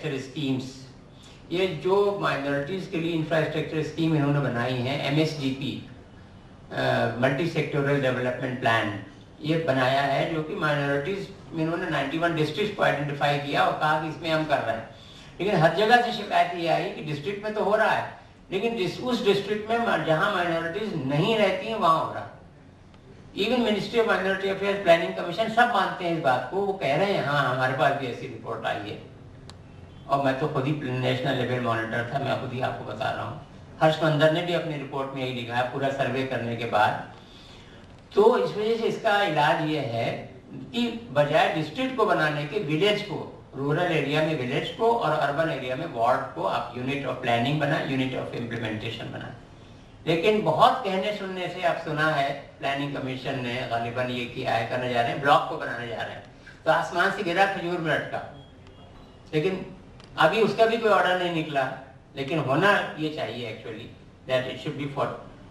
Infrastructure schemes, ये जो minorities के लिए इंफ्रास्ट्रक्चर स्कीम इन्होंने बनाई है, MSDP multi sectoral development plan ये बनाया है, जो कि माइनॉरिटीज़ में इन्होंने 91 डिस्ट्रिक्ट को आइडेंटिफाई किया और कहा कि इसमें हम कर रहे हैं। लेकिन हर जगह से शिकायत ये आई कि डिस्ट्रिक्ट में तो हो रहा है, लेकिन उस डिस्ट्रिक्ट में जहाँ माइनॉरिटीज़ नहीं रहती हैं वहाँ हो रहा है। Even ministry of minority affairs, planning commission सब मानते हैं इस बात को, वो कह रहे हैं हाँ हमारे पास भी ऐसी रिपोर्ट आई है। और मैं तो खुद ही नेशनल लेवल मॉनिटर था, मैं खुद ही आपको बता रहा हूँ। हर्षवर्धन ने भी अपनी रिपोर्ट में यही लिखा है पूरा सर्वे करने के बाद। तो इस वजह से इसका इलाज ये है कि बजाय डिस्ट्रिक्ट को बनाने के विलेज को, रूरल एरिया में विलेज को और अर्बन एरिया में वार्ड को आप यूनिट ऑफ प्लानिंग बनाए, यूनिट ऑफ इम्प्लीमेंटेशन बनाए। लेकिन बहुत कहने सुनने से आप सुना है प्लानिंग कमीशन ने गालिबन ये किया है, करने जा रहे हैं, ब्लॉक को बनाने जा रहे हैं, तो आसमान से गिरा खजूर में लटका, लेकिन अभी उसका भी कोई ऑर्डर नहीं निकला। लेकिन होना ये चाहिए actually that it should be for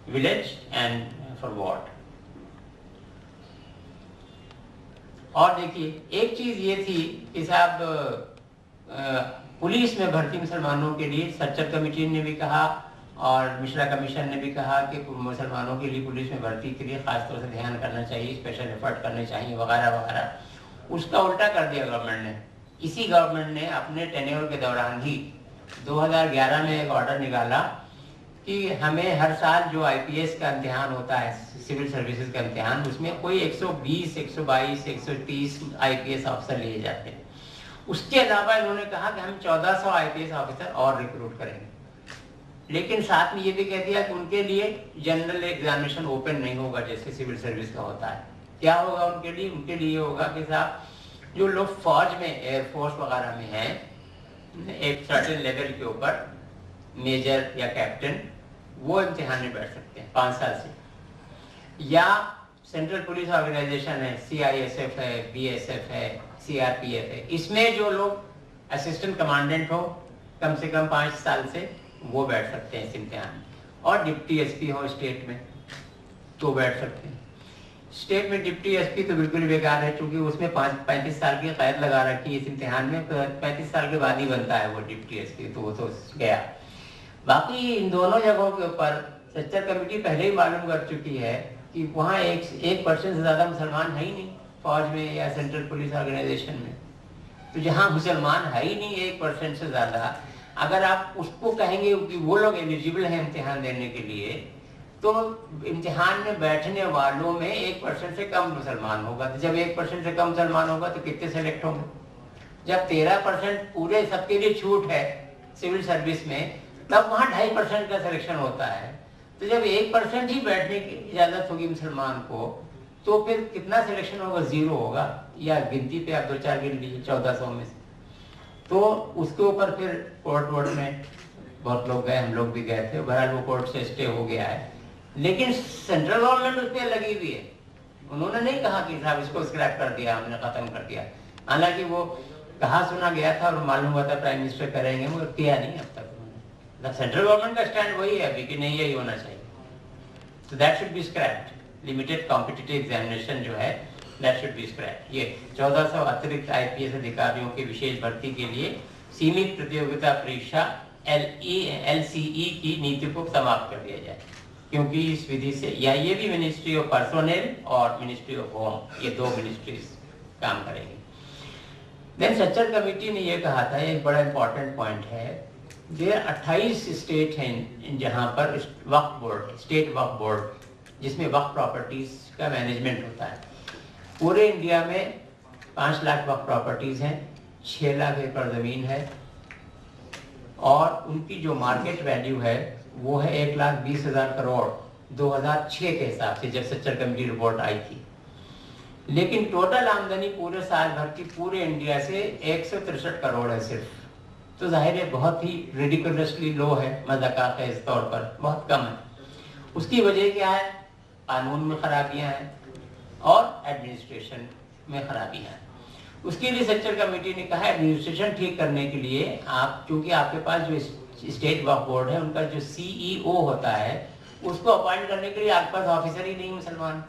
village and for ward. और देखिए एक चीज ये थी कि साहब पुलिस में भर्ती मुसलमानों के लिए सच्चर कमेटी ने भी कहा और मिश्रा कमीशन ने भी कहा कि मुसलमानों के लिए पुलिस में भर्ती के लिए खासतौर से ध्यान करना चाहिए, स्पेशल एफर्ट करने चाहिए वगैरह वगैरह। उसका उल्टा कर दिया गवर्नमेंट ने। इसी गवर्नमेंट ने अपने टेन्योर के दौरान ही 2011 में एक ऑर्डर निकाला कि हमें हर साल जो IPS का इम्तिहान होता है, सिविल सर्विसेज का इम्तिहान, उसमें कोई 120, 122, 130 IPS ऑफिसर लिए जाते हैं। उसके अलावा इन्होंने कहा कि हम 1400 IPS ऑफिसर और रिक्रूट करेंगे। लेकिन साथ में ये भी कह दिया कि उनके लिए जनरल एग्जामिनेशन ओपन नहीं होगा जैसे सिविल सर्विस का होता है। क्या होगा उनके लिए? उनके लिए होगा कि साहब जो लोग फौज में, एयरफोर्स वगैरह में हैं, एक सर्टेन लेवल के ऊपर मेजर या कैप्टन, वो इम्तिहान में बैठ सकते हैं 5 साल से। या सेंट्रल पुलिस ऑर्गेनाइजेशन है, CISF है, BSF है, CRPF है, इसमें जो लोग असिस्टेंट कमांडेंट हो कम से कम 5 साल से, वो बैठ सकते हैं इस इम्तिहान में। और डिप्टी SP हो स्टेट में तो बैठ सकते हैं। स्टेट में डिप्टी SP तो बिल्कुल बेकार है, क्योंकि उसमें 35 साल की कैद लगा रखी है इस इम्तिहान में, 35 साल के बाद ही बनता है वो डिप्टी SP, तो वो तो गया। बाकी इन दोनों जगहों के ऊपर सच्चर कमेटी पहले ही मालूम कर चुकी है कि वहाँ 1% से ज़्यादा मुसलमान है ही नहीं फौज में या सेंट्रल पुलिस ऑर्गेनाइजेशन में। तो जहाँ मुसलमान है ही नहीं 1% से ज़्यादा, अगर आप उसको कहेंगे कि वो लोग एलिजिबल हैं इम्तिहान देने के लिए, तो इम्तिहान में बैठने वालों में 1% से कम मुसलमान होगा। तो जब 1% से कम मुसलमान होगा तो कितने सेलेक्ट होंगे? जब 13% पूरे सबके लिए छूट है सिविल सर्विस में, तब वहाँ 2.5% का सिलेक्शन होता है। तो जब 1% ही बैठने की इजाज़त होगी मुसलमान को, तो फिर कितना सिलेक्शन होगा? 0 होगा। या गिनती पे आप 2-4 गिन लीजिए 1400 में से। तो उसके ऊपर फिर कोर्ट में बहुत लोग गए, हम लोग भी गए थे, बहरहाल वो कोर्ट से स्टे हो गया है। लेकिन सेंट्रल गवर्नमेंट उस पर लगी हुई है। उन्होंने नहीं कहा कि साहब इसको स्क्रैप कर दिया, हमने खत्म कर दिया। हालांकि वो कहा सुना गया था और मालूम हुआ था प्राइम मिनिस्टर करेंगे, मगर किया नहीं अब तक उन्होंने। सेंट्रल गवर्नमेंट का स्टैंड वही है अभी कि नहीं यही होना चाहिए। तो that should be scraped. Limited competitive examination जो है दैट शुड बी स्क्रैप्ड। ये 1400 अतिरिक्त IPS अधिकारियों की विशेष भर्ती के लिए सीमित प्रतियोगिता परीक्षा LCE की नीति को समाप्त कर दिया जाए, क्योंकि इस विधि से या ये भी मिनिस्ट्री ऑफ पर्सोनेल और मिनिस्ट्री ऑफ होम, ये 2 मिनिस्ट्रीज काम करेंगी। देन सच्चर कमेटी ने ये कहा था, एक बड़ा इंपॉर्टेंट पॉइंट है, देयर 28 स्टेट हैं जहाँ पर वक्फ बोर्ड, स्टेट वक्फ बोर्ड, जिसमें वक्फ प्रॉपर्टीज का मैनेजमेंट होता है। पूरे इंडिया में 5 लाख वक्फ प्रॉपर्टीज हैं, 6 लाख एकड़ जमीन है, और उनकी जो मार्केट वैल्यू है वो है 1,20,000 करोड़ 2006 के हिसाब से, जब सच्चर कमेटी रिपोर्ट आई थी। लेकिन टोटल आमदनी पूरे साल भर की पूरे इंडिया से 163 करोड़ है सिर्फ। तो जाहिर है बहुत ही रिडिकुलसली लो है, मज़ाक़ है इस तौर पर, बहुत कम है। उसकी वजह क्या है? कानून में खराबियां हैं और एडमिनिस्ट्रेशन में खराबियां हैं। उसके लिए सच्चर कमेटी ने कहा एडमिनिस्ट्रेशन ठीक करने के लिए आप, चूंकि आपके पास जो स्टेट वक्फ बोर्ड है उनका जो CEO होता है, उसको अपॉइंट करने के लिए आपके पास ऑफिसर ही नहीं मुसलमान।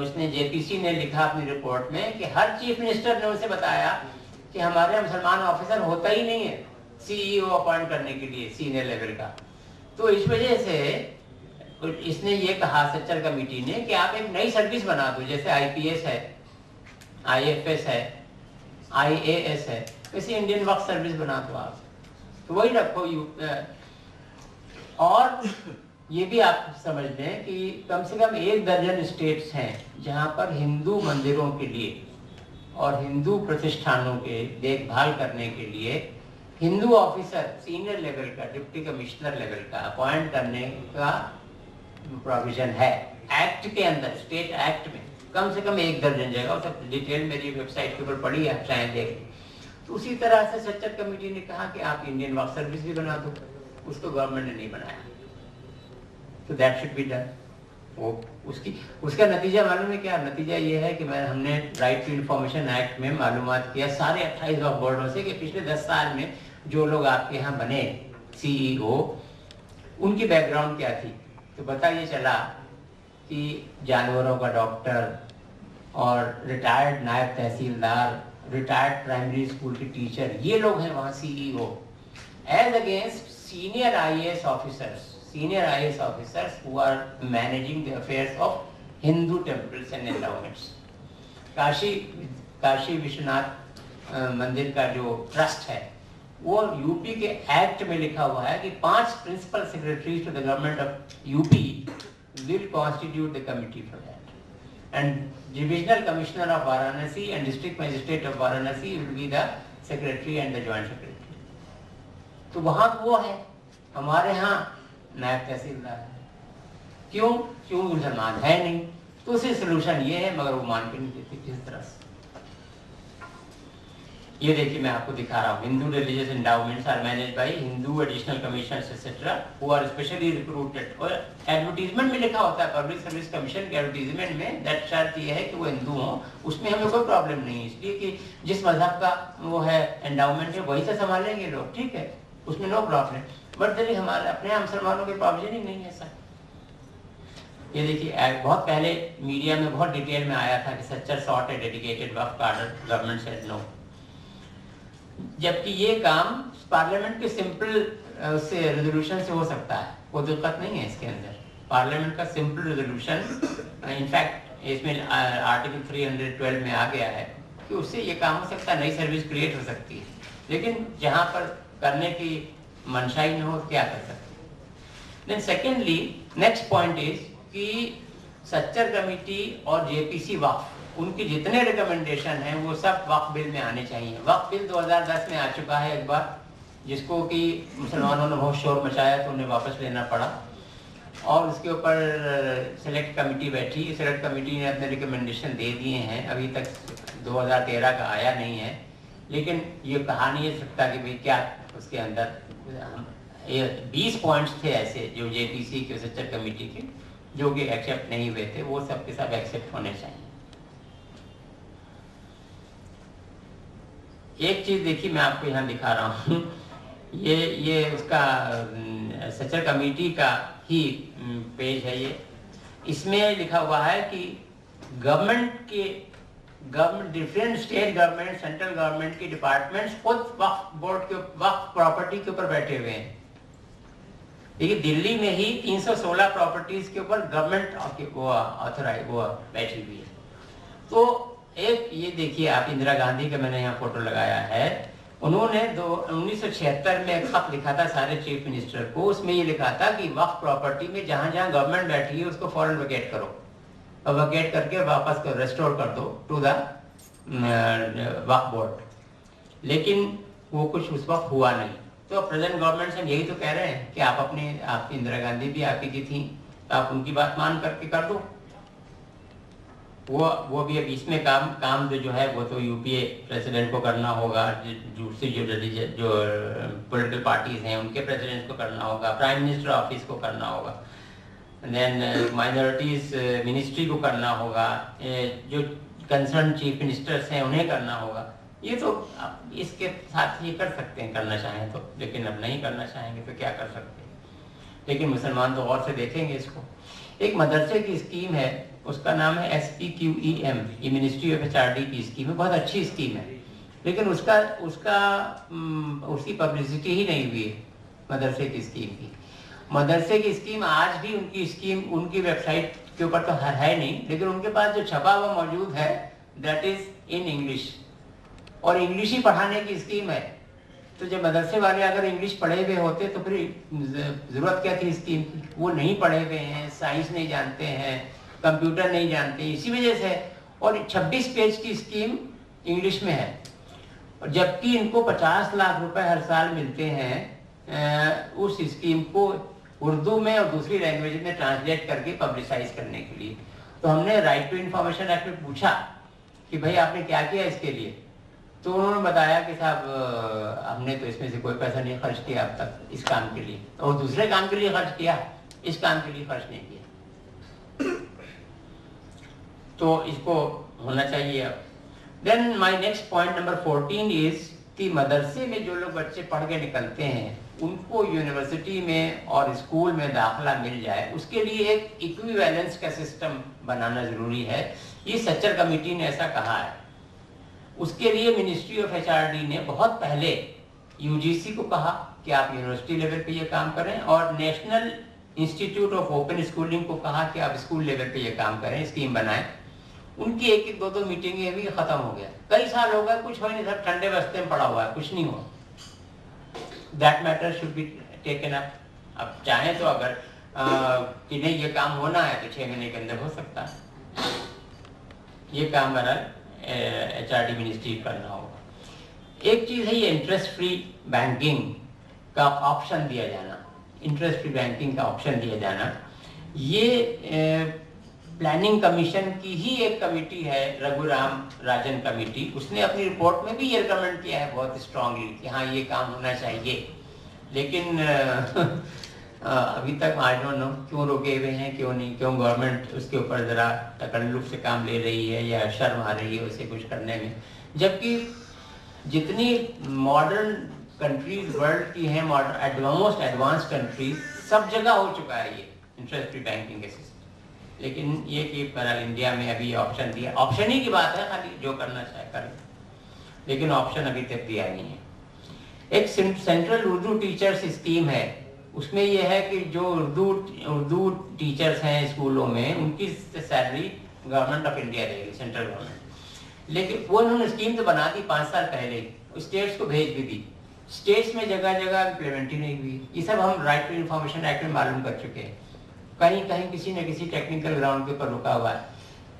उसने JPC ने लिखा अपनी रिपोर्ट में कि हर चीफ मिनिस्टर ने उसे बताया कि हमारे यहाँ मुसलमान ऑफिसर होता ही नहीं है CEO अपॉइंट करने के लिए सीनियर लेवल का। तो इस वजह से इसने ये कहा सच्चर कमेटी ने कि आप एक नई सर्विस बना दो, जैसे IPS है, IFS है, IAS है, वैसे इंडियन वक्फ सर्विस बना दो आप, तो वही रखो। और ये भी आप समझ लें कि कम से कम 1 दर्जन स्टेट्स हैं जहां पर हिंदू मंदिरों के लिए और हिंदू प्रतिष्ठानों के देखभाल करने के लिए हिंदू ऑफिसर सीनियर लेवल का, डिप्टी कमिश्नर लेवल का अपॉइंट करने का प्रोविजन है एक्ट के अंदर, स्टेट एक्ट में। कम से कम 1 दर्जन जगह, और सब डिटेल मेरी वेबसाइट के ऊपर पड़ी है, आप चाहे देख लें। तो उसी तरह से सच्चर कमेटी ने कहा कि आप इंडियन वक्फ सर्विस भी बना दो, उसको गवर्नमेंट ने नहीं बनाया, तो दैट शुड बी डन। वो उसका नतीजा मालूम है क्या? नतीजा ये है कि हमने राइट टू इंफॉर्मेशन एक्ट में मालूमात किया सारे 28 वक्फ बोर्डों से कि पिछले 10 साल में जो लोग आपके यहाँ बने CEO, उनकी बैकग्राउंड क्या थी। तो पता ये चला कि जानवरों का डॉक्टर और रिटायर्ड नायब तहसीलदार, रिटायर्ड प्राइमरी स्कूल के टीचर, ये लोग हैं वहाँ CEO, as against senior IAS officers who are managing the affairs of Hindu temples and endowments. Kashi Vishwanath मंदिर का जो ट्रस्ट है वो यूपी के एक्ट में लिखा हुआ है कि 5 principal secretaries to the government of UP will constitute the committee for that, and divisional commissioner of Varanasi and district magistrate of Varanasi will be the secretary and the joint secretary. तो वहाँ वो है, हमारे यहाँ नायब तहसीलदार है। क्यों मुसलमान है नहीं, तो उसी सोल्यूशन ये है, मगर वो मान के नहीं देते किस तरह से। ये देखिए मैं आपको दिखा रहा हूँ, Hindu religious endowments are manage by Hindu additional commissions etcetera who are specially recruited. और एडवर्टीजमेंट में लिखा होता है, पब्लिक सर्विस कमीशन के एडवर्टीजमेंट में दैट शर्त ये है कि वो हिंदू हो, उसमें हमें कोई प्रॉब्लम नहीं है, इसलिए कि जिस मजहब का वो है एंडाउमेंट है वही से संभालेंगे लोग, ठीक है, उसमें नो प्रॉब्लम। बट देखिए हमारे अपने मुसलमानों के प्रोविजन ही नहीं है ऐसा। ये देखिए बहुत पहले मीडिया में बहुत डिटेल में आया था कि सच्चर सॉट ए डेडिकेटेड वक्फ कार्डर, गवर्नमेंट सेड नो। जबकि ये काम पार्लियामेंट के सिंपल से रेजोल्यूशन से हो सकता है, कोई दिक्कत नहीं है इसके अंदर। पार्लियामेंट का सिंपल रेजोल्यूशन, इनफैक्ट इसमें आर्टिकल 312 में आ गया है कि उससे ये काम हो सकता है, नई सर्विस क्रिएट हो सकती है। लेकिन जहाँ पर करने की मंशा ही न हो क्या कर सकते। Then secondly next point is कि सच्चर कमेटी और JPC वक्फ, उनकी जितने रिकमेंडेशन हैं वो सब वक्फ बिल में आने चाहिए। वक्फ बिल 2010 में आ चुका है एक बार, जिसको कि मुसलमानों ने बहुत शोर मचाया तो उन्हें वापस लेना पड़ा, और उसके ऊपर सेलेक्ट कमेटी बैठी, सेलेक्ट कमेटी ने अपने रिकमेंडेशन दे दिए हैं, अभी तक 2013 का आया नहीं है। लेकिन ये कहा नहीं सकता कि भाई क्या उसके अंदर 20 पॉइंट्स थे ऐसे जो JPC के सच्चर कमेटी के जो कि एक्सेप्ट नहीं हुए थे, वो सब के सब एक्सेप्ट होने चाहिए। एक चीज देखिए मैं आपको यहाँ दिखा रहा हूँ, ये उसका सच्चर कमेटी का ही पेज है ये। इसमें लिखा हुआ है कि government different state government, central government के डिपार्टमेंट्स खुद वक्फ बोर्ड के वक्फ प्रॉपर्टी के ऊपर बैठे हुए हैं। देखिए दिल्ली में ही 316 प्रॉपर्टीज के ऊपर गवर्नमेंट वो ऑथराइज वो बैठी हुई है। तो एक ये देखिए आप, इंदिरा गांधी का मैंने यहाँ फोटो लगाया है, उन्होंने 1976 में एक खत लिखा था सारे चीफ मिनिस्टर को, उसमें ये लिखा था कि वक्फ प्रॉपर्टी में जहां जहां गवर्नमेंट बैठी है उसको फौरन वेकेट करो, और वेकेट करके वापस कर रेस्टोर कर दो टू द वक्फ बोर्ड। लेकिन वो कुछ उस वक्त हुआ नहीं। तो प्रेजेंट गवर्नमेंट से यही तो कह रहे हैं कि आपकी इंदिरा गांधी भी आपकी की थी, तो आप उनकी बात मान करके कर दो। वो भी अब इसमें काम जो है वो तो यूपीए प्रेसिडेंट को करना होगा, दूसरी जो पॉलिटिकल पार्टीज हैं उनके प्रेसिडेंट को करना होगा, प्राइम मिनिस्टर ऑफिस को करना होगा, देन माइनॉरिटीज मिनिस्ट्री को करना होगा, जो कंसर्न चीफ मिनिस्टर्स हैं उन्हें करना होगा। ये तो इसके साथ ये कर सकते हैं करना चाहें तो, लेकिन अब नहीं करना चाहेंगे तो क्या कर सकते हैं। लेकिन मुसलमान तो गौर से देखेंगे इसको। एक मदरसे की स्कीम है, उसका नाम है SPQEM, ये मिनिस्ट्री ऑफ HRD की स्कीम है, बहुत अच्छी स्कीम है। लेकिन उसकी पब्लिसिटी ही नहीं हुई है मदरसे की स्कीम की। मदरसे की स्कीम आज भी उनकी स्कीम उनकी वेबसाइट के ऊपर तो है नहीं, लेकिन उनके पास जो छपा हुआ मौजूद है दैट इज इन इंग्लिश, और इंग्लिश ही पढ़ाने की स्कीम है। तो जब मदरसे वाले अगर इंग्लिश पढ़े हुए होते तो फिर ज़रूरत क्या थी स्कीम की? वो नहीं पढ़े हुए हैं, साइंस नहीं जानते हैं, कंप्यूटर नहीं जानते, इसी वजह से। और 26 पेज की स्कीम इंग्लिश में है, और जबकि इनको 50 लाख रुपए हर साल मिलते हैं उस स्कीम को उर्दू में और दूसरी लैंग्वेज में ट्रांसलेट करके पब्लिसाइज करने के लिए। तो हमने राइट टू इन्फॉर्मेशन एक्ट में पूछा कि भाई आपने क्या किया इसके लिए, तो उन्होंने बताया कि साहब हमने तो इसमें से कोई पैसा नहीं खर्च किया अब तक इस काम के लिए, और दूसरे काम के लिए खर्च किया, इस काम के लिए खर्च नहीं किया। तो इसको होना चाहिए अब। Then my next point number 14 is कि मदरसे में जो लोग बच्चे पढ़ के निकलते हैं उनको यूनिवर्सिटी में और स्कूल में दाखिला मिल जाए, उसके लिए एक इक्विवेलेंस का सिस्टम बनाना जरूरी है। ये सच्चर कमेटी ने ऐसा कहा है। उसके लिए मिनिस्ट्री ऑफ एचआरडी ने बहुत पहले यूजीसी को कहा कि आप यूनिवर्सिटी लेवल पे ये काम करें, और national institute of open schooling को कहा कि आप स्कूल लेवल पे ये काम करें, स्कीम बनाएं। उनकी एक दो मीटिंगें भी खत्म हो गया, कई साल हो गए, कुछ हो नहीं, सब ठंडे बस्ते में पड़ा हुआ है, कुछ नहीं हुआ। That matter should be taken up. अब चाहें तो अगर कि नहीं ये काम होना है तो 6 महीने के अंदर हो सकता है। ये काम बहरहाल एचआरडी मिनिस्ट्री करना होगा। एक चीज है ये इंटरेस्ट फ्री बैंकिंग का ऑप्शन दिया जाना, इंटरेस्ट फ्री बैंकिंग का ऑप्शन दिया जाना। ये प्लानिंग कमीशन की ही एक कमेटी है, रघुराम राजन कमेटी, उसने अपनी रिपोर्ट में भी ये रिकमेंड किया है बहुत स्ट्रांगली कि हाँ ये काम होना चाहिए। लेकिन अभी तक आई डोंट नो क्यों रोके हुए हैं, क्यों नहीं, क्यों गवर्नमेंट उसके ऊपर ज़रा तकल्लुफ से काम ले रही है या शर्म आ रही है उसे कुछ करने में। जबकि जितनी मॉडर्न कंट्रीज वर्ल्ड की हैं, मोस्ट एडवांस कंट्रीज, सब जगह हो चुका है ये इंटरेस्ट फ्री बैंकिंग के सिस्टम। लेकिन ये कि बहरहाल इंडिया में अभी ऑप्शन दिया, ऑप्शन ही की बात है, खाली जो करना चाहे कर, लेकिन ऑप्शन अभी तक दिया नहीं है। एक सेंट्रल उर्दू टीचर्स स्कीम है, उसमें यह है कि जो उर्दू टीचर्स हैं स्कूलों में उनकी सैलरी गवर्नमेंट ऑफ इंडिया देगी, सेंट्रल गवर्नमेंट। लेकिन वो उन्होंने स्कीम तो बना दी 5 साल पहले, स्टेट्स को भेज भी दी, स्टेट्स में जगह जगह इम्प्लीमेंट ही नहीं हुई। ये सब हम राइट टू इन्फॉर्मेशन एक्ट में मालूम कर चुके हैं। कहीं कहीं किसी न किसी टेक्निकल ग्राउंड के ऊपर रुका हुआ है।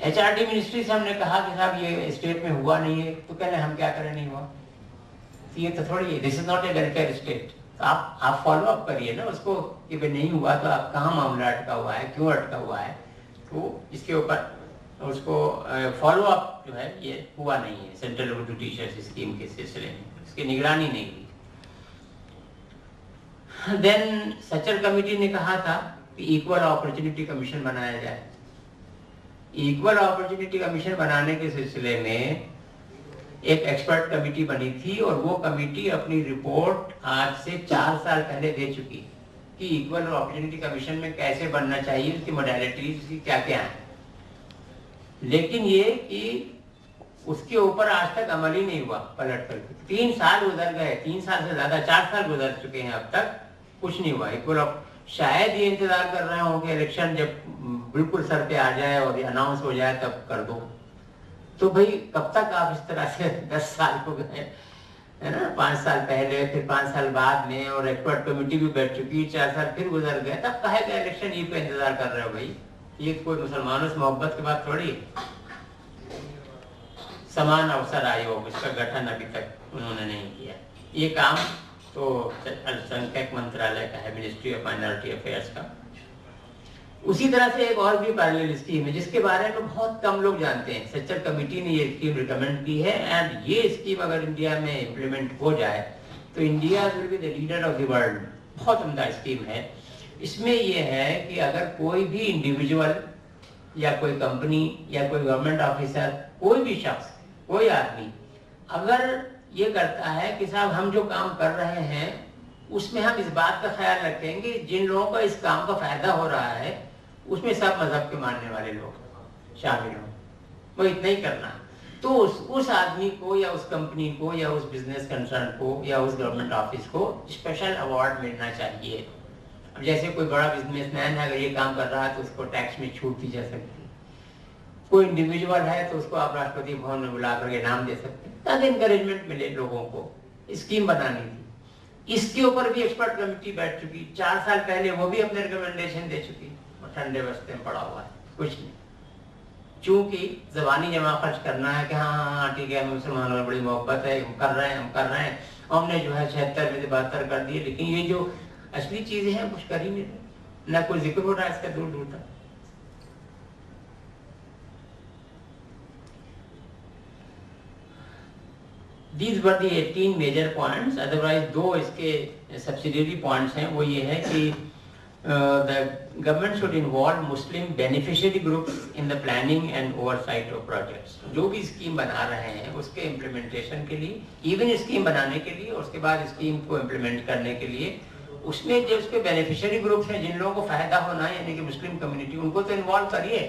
एचआरडी मिनिस्ट्री से हमने कहा कि साहब ये स्टेट में हुआ नहीं है, तो कह रहे हम क्या करें, नहीं हुआ। तो ये तो थोड़ी है, this is not a welfare state. तो आप फॉलो अप करिए ना उसको कि भाई नहीं हुआ तो आप कहाँ मामला अटका हुआ है, क्यों अटका हुआ है, तो इसके ऊपर उसको फॉलो अप जो है ये हुआ नहीं है। सेंट्रल उर्दू टीचर्स स्कीम के सिलसिले में इसकी निगरानी नहीं हुई। देन सच्चर कमेटी ने कहा था कि इक्वल अपॉर्चुनिटी कमीशन बनाया जाए। इक्वल अपॉर्चुनिटी कमीशन बनाने के सिलसिले में एक एक्सपर्ट कमेटी बनी थी, और वो कमेटी अपनी रिपोर्ट आज से 4 साल पहले दे चुकी कि इक्वल अपॉर्चुनिटी कमीशन में कैसे बनना चाहिए, उसकी मोडालिटीज उसकी क्या क्या है। लेकिन ये कि उसके ऊपर आज तक अमल ही नहीं हुआ, पलट कर 3 साल गुजर गए, 3 साल से ज्यादा, 4 साल गुजर चुके हैं, अब तक कुछ नहीं हुआ। इक्वल शायद ये इंतजार कर रहे हों कि इलेक्शन जब बिल्कुल सर पे आ जाए और अनाउंस हो जाए तब कर दो। तो भाई कब तक आप इस तरह से 10 साल हो गए है ना, 5 साल पहले, फिर 5 साल बाद में, और एक्सपर्ट कमेटी भी बैठ चुकी, 4 साल फिर गुजर गए, तब कहे का इलेक्शन ये पे इंतजार कर रहे हो भाई। ये कोई मुसलमानों से मोहब्बत की बात थोड़ी। समान अवसर आयोग, इसका गठन अभी तक उन्होंने नहीं किया। ये काम तो अल्पसंख्यक मंत्रालय का है, मिनिस्ट्री ऑफ माइनॉरिटी अफेयर्स का। उसी तरह से एक और भी पैरेलल स्कीम है जिसके बारे में बहुत कम लोग जानते हैं। सच्चर कमेटी ने ये स्कीम रिकमेंड की है, एंड ये स्कीम अगर इंडिया में इम्प्लीमेंट हो जाए तो India will be the leader of the world. बहुत उम्दा स्कीम है। इसमें यह है कि अगर कोई भी इंडिविजुअल या कोई कंपनी या कोई गवर्नमेंट ऑफिसर, कोई भी शख्स, कोई आदमी अगर ये करता है कि साहब हम जो काम कर रहे हैं उसमें हम इस बात का ख्याल रखेंगे जिन लोगों का इस काम का फायदा हो रहा है उसमें सब मजहब के मानने वाले लोग शामिल हों, वो इतना ही करना। तो उस आदमी को या उस कंपनी को या उस बिजनेस कंसर्न को या उस गवर्नमेंट ऑफिस को स्पेशल अवार्ड मिलना चाहिए। अब जैसे कोई बड़ा बिजनेसमैन है, अगर ये काम कर रहा है तो उसको टैक्स में छूट दी जा सकती है। कोई इंडिविजुअल है तो उसको आप राष्ट्रपति भवन में बुला करके नाम दे सकते हैं, ताकि इंकरेजमेंट मिले लोगों को। स्कीम बनानी थी, इसके ऊपर भी एक्सपर्ट कमेटी बैठ चुकी, 4 साल पहले वो भी अपने रिकमेंडेशन दे चुकी, ठंडे बस्ते में पड़ा हुआ है, कुछ नहीं। चूंकि जबानी जमा खर्च करना है कि हाँ ठीक है, मुसलमानों में बड़ी मोहब्बत है, हम कर रहे हैं, हमने जो है 76 में से 72 कर दिए, लेकिन ये जो असली चीजें हैं कुछ कर ही नहीं रहे, ना कोई जिक्र हो रहा है इसका दूर दूर तक। These were the 18 major points. Otherwise, 2 इसके subsidiary points हैं, वो ये है कि the government should involve Muslim beneficiary groups in the planning and oversight of projects. जो भी स्कीम बना रहे हैं उसके इम्प्लीमेंटेशन के लिए, इवन स्कीम बनाने के लिए और उसके बाद स्कीम को इम्प्लीमेंट करने के लिए, उसमें जो उसके बेनिफिशियरी ग्रुप्स हैं जिन लोगों को फायदा होना है, यानी कि मुस्लिम कम्युनिटी, उनको तो इन्वॉल्व करिए।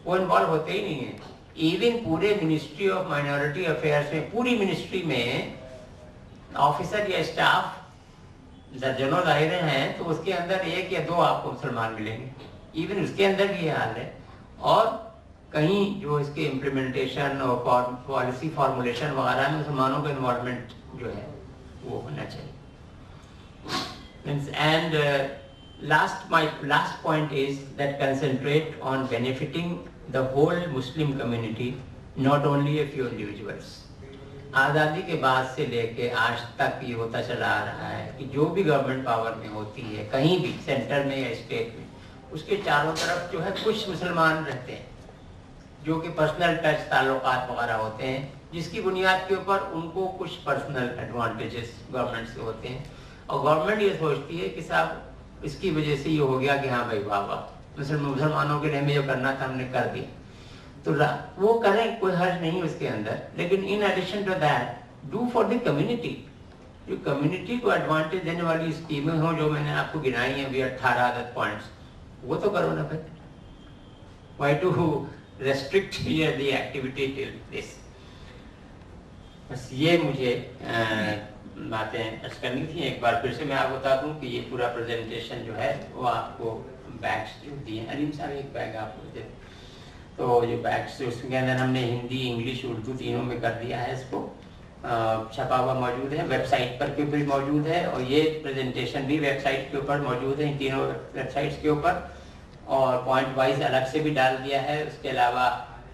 वो इन्वॉल्व होते ही नहीं है। इवन पूरे मिनिस्ट्री ऑफ माइनॉरिटी अफेयर्स में, पूरी मिनिस्ट्री में ऑफिसर या स्टाफ दर्जनों दायरे हैं, तो उसके अंदर 1 या 2 आपको मुसलमान मिलेंगे। इवन उसके अंदर भी ये हाल है। और कहीं जो इसके इम्प्लीमेंटेशन और पॉलिसी फॉर्मुलेशन वगैरह में मुसलमानों का इन्वॉल्वमेंट जो है वो होना चाहिए। And my last point is that concentrate on benefiting the whole Muslim community, not only a few individuals. आज़ादी के बाद से लेके आज तक ये होता चला आ रहा है कि जो भी गवर्नमेंट पावर में होती है, कहीं भी सेंटर में या स्टेट में, उसके चारों तरफ जो है कुछ मुसलमान रहते हैं जो कि पर्सनल टच ताल्लुकात वगैरह होते हैं, जिसकी बुनियाद के ऊपर उनको कुछ पर्सनल एडवांटेजेस गवर्नमेंट से होते हैं। और गवर्नमेंट ये सोचती है कि साहब इसकी वजह से ये हो गया कि हाँ भाई वाह वाह, मुसलमानों के लिए हमें जो करना था हमने कर दिया, तो वो करें, कोई हर्ज नहीं उसके अंदर। लेकिन in addition to that do for the community, जो कम्युनिटी को एडवांटेज देने वाली स्कीमें हो जो मैंने आपको गिनाई हैं अभी 18 अदर पॉइंट्स, वो तो करो ना भाई। Why to restrict here the activity till this. बस ये मुझे बातें अर्ज करनी थी। एक बार फिर से मैं आपको बता दूं कि ये पूरा प्रेजेंटेशन जो है वो आपको बैग्स जो दिए, अलीम साहब एक बैग आपको दे, तो जो बैग्स उसके अंदर हमने हिंदी, इंग्लिश, उर्दू तीनों में कर दिया है। इसको छपा हुआ मौजूद है, वेबसाइट पर भी मौजूद है, और ये प्रेजेंटेशन भी वेबसाइट के ऊपर मौजूद है, इन तीनों वेबसाइट्स के ऊपर, और पॉइंट वाइज अलग से भी डाल दिया है। उसके अलावा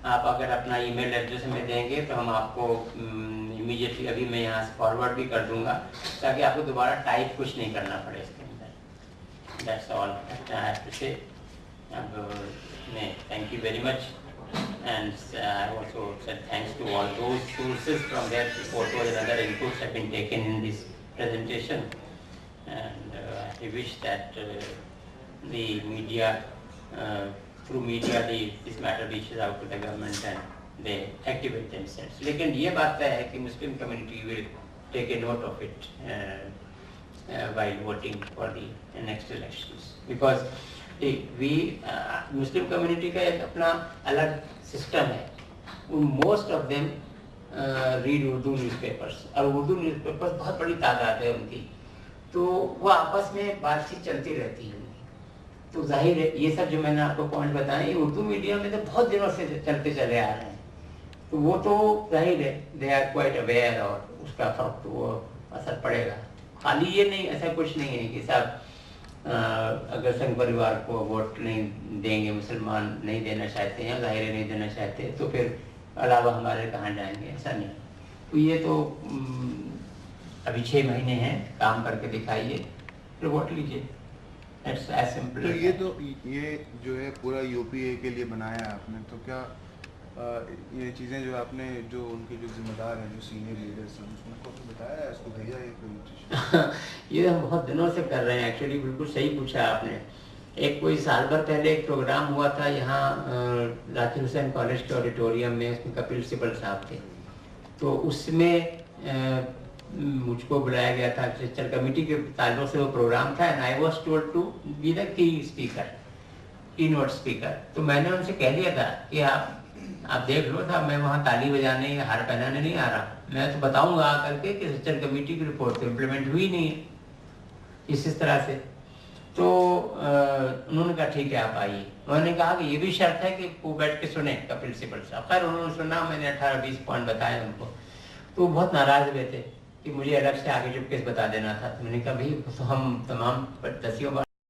आप अगर अपना ईमेल एड्रेस हमें देंगे तो हम आपको इमीडिएटली अभी मैं यहाँ से फॉरवर्ड भी कर दूंगा, ताकि आपको दोबारा टाइप कुछ नहीं करना पड़े इसके अंदर। That's all I have to say. Thank you very much, and I also said thanks to all those sources from their photos and other inputs have been taken in this presentation, and I wish that the media, through media, this matter reaches out to the government and they activate themselves. लेकिन ये बात तय है कि Muslim community will take a note of it while voting for the next elections, because Muslim community का एक अपना अलग सिस्टम है। Most of them read Urdu newspapers, और उर्दू न्यूज़पेपर्स बहुत बड़ी तादाद है उनकी, तो वो आपस में बातचीत चलती रहती है। तो जाहिर है ये सब जो मैंने आपको पॉइंट बताए, ये उर्दू मीडिया में तो बहुत दिनों से चलते चले आ रहे हैं, तो वो तो जाहिर है दे आर क्वाइट अवेयर, और उसका फर्क तो वो असर पड़ेगा। खाली ये नहीं, ऐसा कुछ नहीं है कि साहब अगर संघ परिवार को वोट नहीं देंगे, मुसलमान नहीं देना चाहते हैं, ज़ाहिर नहीं देना चाहते, तो फिर अलावा हमारे कहाँ जाएंगे, ऐसा नहीं। तो ये तो अभी 6 महीने हैं, काम करके दिखाइए, फिर वोट लीजिए। It's as simple। तो ये जो है पूरा यूपीए के लिए बनाया आपने, तो क्या ये चीज़ें जो आपने, जो उनके जो जिम्मेदार हैं, जो सीनियर लीडर्स हैं, उनको तो बताया है, इसको भेजा है कोई? ये हम बहुत दिनों से कर रहे हैं एक्चुअली। बिल्कुल सही पूछा आपने। एक कोई साल भर पहले एक प्रोग्राम हुआ था यहाँ जाकिर हुसैन कॉलेज के ऑडिटोरियम में, उसमें कपिल सिब्बल साहब थे, तो उसमें मुझको बुलाया गया था क्रिश्चियन कमेटी के ताल्लुक से वो प्रोग्राम था, and I was told to be the key speaker, keynote speaker. तो मैंने उनसे कह दिया था कि आप आप देख लो साहब, मैं वहाँ ताली बजाने या हार पहनाने नहीं आ रहा, मैं तो बताऊंगा आकर के कि सच्चर कमेटी की रिपोर्ट तो इम्प्लीमेंट हुई नहीं है इस तरह से। तो उन्होंने कहा ठीक है आप आइए। उन्होंने कहा कि ये भी शर्त है कि वो बैठ के सुने का प्रिंसिपल साहब। खैर उन्होंने सुना, मैंने 18-20 पॉइंट बताए उनको, तो वो बहुत नाराज हुए थे कि मुझे अलग से आगे चुपके से बता देना था। तो मैंने कहा भाई तो हम तमाम दसियों बार